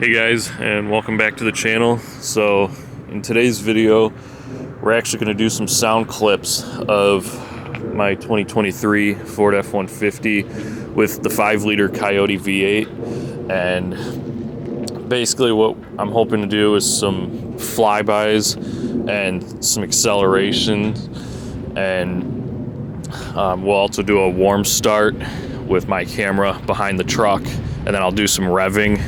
Hey guys, and welcome back to the channel. So in today's video we're actually going to do some sound clips of my 2023 Ford F-150 with the 5-liter Coyote V8, and basically what I'm hoping to do is some flybys and some acceleration, and we'll also do a warm start with my camera behind the truck, and then I'll do some revving.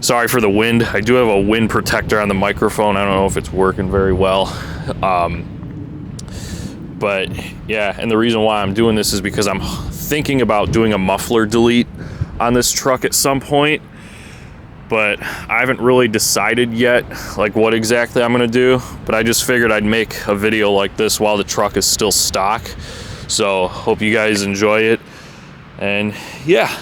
Sorry for the wind. I do have a wind protector on the microphone. I don't know if it's working very well. But yeah, and the reason why I'm doing this is because I'm thinking about doing a muffler delete on this truck at some point, but I haven't really decided yet like what exactly I'm gonna do, but I just figured I'd make a video like this while the truck is still stock. So hope you guys enjoy it, and yeah.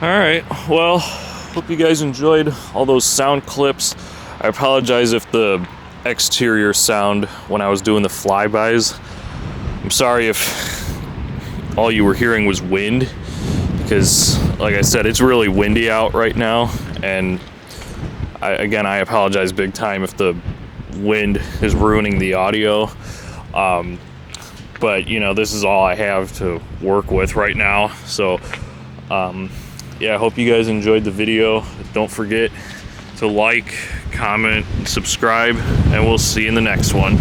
Alright, well, hope you guys enjoyed all those sound clips. I apologize if the exterior sound when I was doing the flybys. I'm sorry if all you were hearing was wind, because like I said, it's really windy out right now, and I apologize big time if the wind is ruining the audio. But you know, this is all I have to work with right now, so yeah, I hope you guys enjoyed the video. Don't forget to like, comment, and subscribe, and we'll see you in the next one.